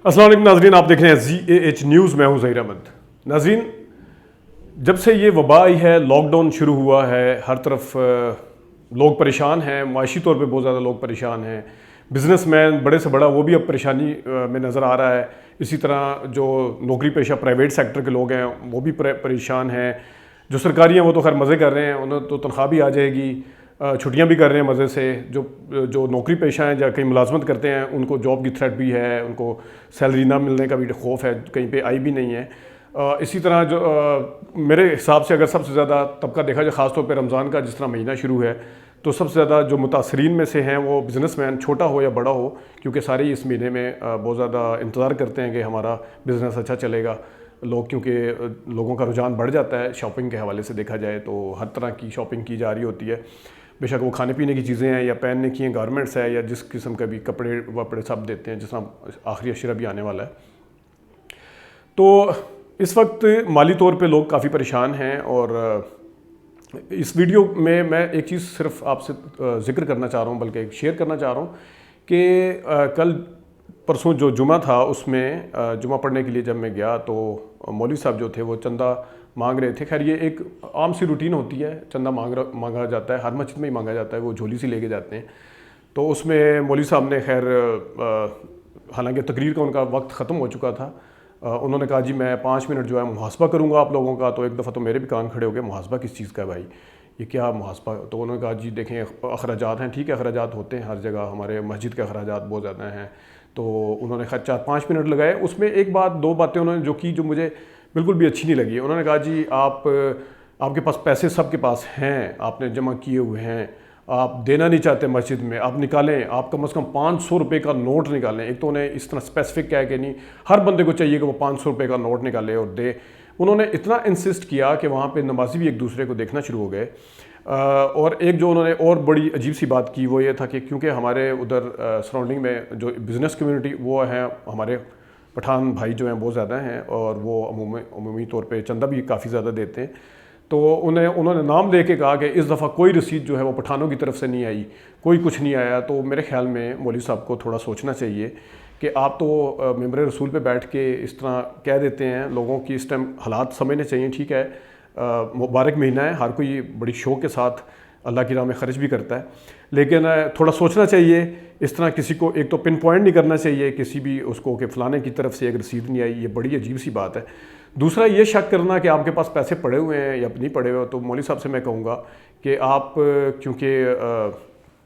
अस्सलाम वालेकुम नाज़रीन, आप देख रहे हैं ZAH न्यूज़। मैं हूं ज़हीर अहमद। नाज़रीन, जब से ये वबा आई है, लॉकडाउन शुरू हुआ है, हर तरफ लोग परेशान हैं, माशी तौर पे बहुत ज़्यादा लोग परेशान हैं। बिज़नेसमैन बड़े से बड़ा वो भी अब परेशानी में नज़र आ रहा है। इसी तरह जो नौकरी पेशा प्राइवेट सेक्टर के लोग हैं वो भी परेशान हैं। जो सरकारी हैं वो तो खैर मज़े कर रहे हैं, उन्हें तो तनख्वाह भी आ जाएगी, छुट्टियां भी कर रहे हैं मज़े से। जो नौकरी पेशा हैं या कहीं मुलाजमत करते हैं उनको जॉब की थ्रेट भी है, उनको सैलरी ना मिलने का भी खौफ है, कहीं पे आई भी नहीं है। इसी तरह जो मेरे हिसाब से अगर सबसे ज़्यादा तबका देखा जाए, ख़ास तौर पे रमज़ान का जिस तरह महीना शुरू है, तो सबसे ज़्यादा जो मुतासरीन में से हैं वो बिज़नेसमैन, छोटा हो या बड़ा हो, क्योंकि सारे ही इस महीने में बहुत ज़्यादा इंतज़ार करते हैं कि हमारा बिज़नेस अच्छा चलेगा। लोग क्योंकि लोगों का रुझान बढ़ जाता है शॉपिंग के हवाले से देखा जाए, तो हर तरह की शॉपिंग की जा रही होती है, बेशक वो खाने पीने की चीज़ें हैं या पहनने की हैं, गारमेंट्स है, या जिस किस्म का भी कपड़े वपड़े सब देते हैं, जिस तरह आखिरी अशरा भी आने वाला है। तो इस वक्त माली तौर पे लोग काफ़ी परेशान हैं। और इस वीडियो में मैं एक चीज़ सिर्फ आपसे ज़िक्र करना चाह रहा हूँ, बल्कि शेयर करना चाह रहा हूँ कि कल परसों जो जुमा था उसमें जुमा पढ़ने के लिए जब मैं गया तो मौलवी साहब जो थे वो चंदा मांग रहे थे। खैर ये एक आम सी रूटीन होती है, चंदा मांगा जाता है, हर मस्जिद में ही मांगा जाता है, वो झोली सी लेके जाते हैं। तो उसमें मौलवी साहब ने खैर हालांकि तकरीर का उनका वक्त ख़त्म हो चुका था, उन्होंने कहा जी मैं 5 मिनट जो है मुहासबा करूंगा आप लोगों का। तो एक दफ़ा तो मेरे भी कान खड़े हो गए, मुहासबा किस चीज़ का है भाई, ये क्या मुहासबा? तो उन्होंने कहा जी देखें अखराजात हैं, ठीक है अखराजात होते हैं हर जगह, हमारे मस्जिद के अखराजात बहुत ज़्यादा हैं। तो उन्होंने खैर 4-5 मिनट लगाए, उसमें एक बात दो बातें उन्होंने जो की जो मुझे बिल्कुल भी अच्छी नहीं लगी। उन्होंने कहा जी आपके पास पैसे सबके पास हैं, आपने जमा किए हुए हैं, आप देना नहीं चाहते मस्जिद में, आप निकालें, आप कम से कम 500 रुपये का नोट निकालें। एक तो उन्हें इस तरह स्पेसिफिक क्या है कि नहीं हर बंदे को चाहिए कि वो 500 रुपये का नोट निकाले और दे। उन्होंने इतना इंसिस्ट किया कि वहाँ पे नमाजी भी एक दूसरे को देखना शुरू हो गए। और एक जो उन्होंने और बड़ी अजीब सी बात की वो ये था कि क्योंकि हमारे उधर सराउंडिंग में जो बिज़नेस कम्युनिटी वो है, हमारे पठान भाई जो हैं बहुत ज़्यादा हैं और वो अमूमी तौर पे चंदा भी काफ़ी ज़्यादा देते हैं। तो उन्होंने नाम दे के कहा कि इस दफ़ा कोई रसीद जो है वो पठानों की तरफ से नहीं आई, कोई कुछ नहीं आया। तो मेरे ख्याल में मौलवी साहब को थोड़ा सोचना चाहिए कि आप तो मेंबर रसूल पे बैठ के इस तरह कह देते हैं, लोगों की इस टाइम हालात समझने चाहिए। ठीक है मुबारक महीना है, हर कोई बड़ी शौक़ के साथ अल्लाह की राह में ख़र्च भी करता है, लेकिन थोड़ा सोचना चाहिए। इस तरह किसी को एक तो पिन पॉइंट नहीं करना चाहिए किसी भी उसको कि फ़लाने की तरफ से एक रसीद नहीं आई, ये बड़ी अजीब सी बात है। दूसरा ये शक करना कि आपके पास पैसे पड़े हुए हैं या नहीं पड़े हुए, तो मौलवी साहब से मैं कहूँगा कि आप क्योंकि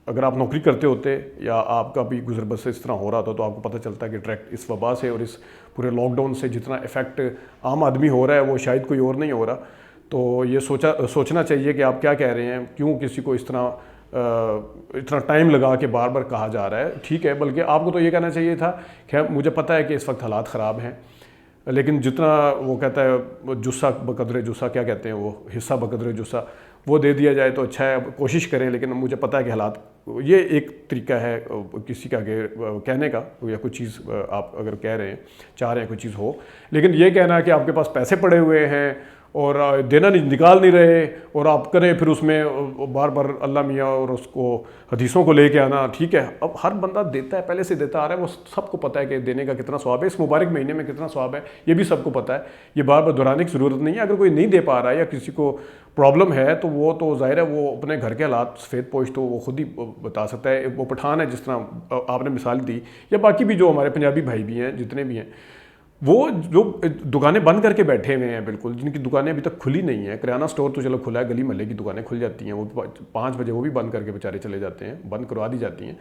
अगर आप नौकरी करते होते या आपका भी गुजर बसर इस तरह हो रहा था तो आपको पता चलता है कि डायरेक्ट इस वबा से और इस पूरे लॉकडाउन से जितना इफ़ेक्ट आम आदमी हो रहा है वो शायद कोई और नहीं हो रहा। तो ये सोचना चाहिए कि आप क्या कह रहे हैं, क्यों किसी को इस तरह इतना टाइम लगा के बार बार कहा जा रहा है। ठीक है, बल्कि आपको तो ये कहना चाहिए था कि मुझे पता है कि इस वक्त हालात ख़राब हैं, लेकिन जितना वो कहता है जुस्सा बकदरे जुस्सा, क्या कहते हैं वो, हिस्सा बकदरे जुस्सा, वो दे दिया जाए तो अच्छा है, कोशिश करें। लेकिन मुझे पता है कि हालात, ये एक तरीका है किसी का कहने का, या कुछ चीज़ आप अगर कह रहे हैं चाह रहे हैं कोई चीज़ हो, लेकिन ये कहना है कि आपके पास पैसे पड़े हुए हैं और देना नहीं, निकाल नहीं रहे और आप करें फिर उसमें बार बार अल्लाह मियाँ और उसको हदीसों को लेके आना। ठीक है, अब हर बंदा देता है, पहले से देता आ रहा है, वो सबको पता है कि देने का कितना सवाब है, इस मुबारक महीने में कितना सवाब है, ये भी सबको पता है, ये बार बार दोहराने की ज़रूरत नहीं है। अगर कोई नहीं दे पा रहा है या किसी को प्रॉब्लम है तो वो तो ज़ाहिर है वो अपने घर के हालात सफ़ेद पोश तो वो खुद ही बता सकता है। वो पठान है जिस तरह आपने मिसाल दी, या बाकी भी जो हमारे पंजाबी भाई भी हैं जितने भी हैं, वो जो दुकानें बंद करके बैठे हुए हैं, बिल्कुल जिनकी दुकानें अभी तक खुली नहीं है, किराना स्टोर तो चलो खुला है, गली महल्ले की दुकानें खुल जाती हैं, वो 5 बजे वो भी बंद करके बेचारे चले जाते हैं, बंद करवा दी जाती हैं।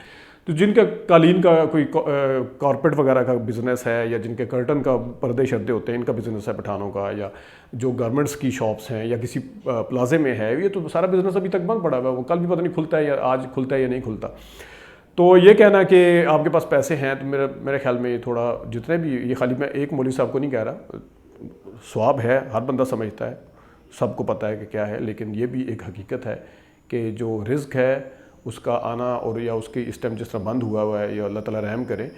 तो जिनका कालीन का कोई कॉर्पोरेट वगैरह का बिज़नेस है, या जिनके कर्टन का पर्दे शर्दे होते हैं इनका बिज़नेस है पठानों का, या जो गारमेंट्स की शॉप्स हैं या किसी प्लाजे में है, ये तो सारा बिज़नेस अभी तक बंद पड़ा हुआ है, वो कल भी पता नहीं खुलता है या आज खुलता है या नहीं खुलता। तो ये कहना कि आपके पास पैसे हैं, तो मेरे ख्याल में ये थोड़ा, जितने भी, ये खाली मैं एक मौलवी साहब को नहीं कह रहा, सवाब है, हर बंदा समझता है, सबको पता है कि क्या है, लेकिन ये भी एक हकीकत है कि जो रिज़्क है उसका आना और या उसकी इस टाइम जिस तरह बंद हुआ है, या अल्लाह ताला रहम करे,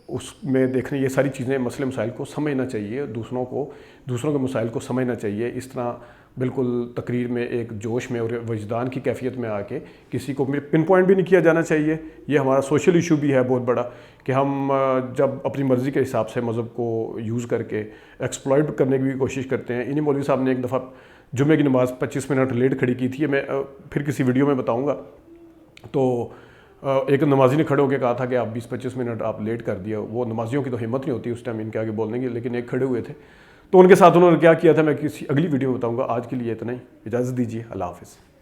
اس میں دیکھنے یہ ساری چیزیں مسئلے مسائل کو سمجھنا چاہیے، دوسروں کے مسائل کو سمجھنا چاہیے. اس طرح بالکل تقریر میں ایک جوش میں اور وجدان کی کیفیت میں آ کے کسی کو پن پوائنٹ بھی نہیں کیا جانا چاہیے. یہ ہمارا سوشل ایشو بھی ہے بہت بڑا کہ ہم جب اپنی مرضی کے حساب سے مذہب کو یوز کر کے ایکسپلائٹ کرنے کی بھی کوشش کرتے ہیں. انہی مولوی صاحب نے ایک دفعہ جمعے کی نماز 25 منٹ لیٹ کھڑی کی تھی، میں پھر کسی ویڈیو میں بتاؤں گا. تو ایک نمازی نے کھڑے ہو کے کہا تھا کہ آپ 20-25 منٹ آپ لیٹ کر دیا. وہ نمازیوں کی تو ہمت نہیں ہوتی اس ٹائم ان کے آگے بولنے کی، لیکن ایک کھڑے ہوئے تھے تو ان کے ساتھ انہوں نے کیا کیا تھا میں کسی اگلی ویڈیو میں بتاؤں گا. آج کے لیے اتنا ہی، اجازت دیجیے، اللہ حافظ.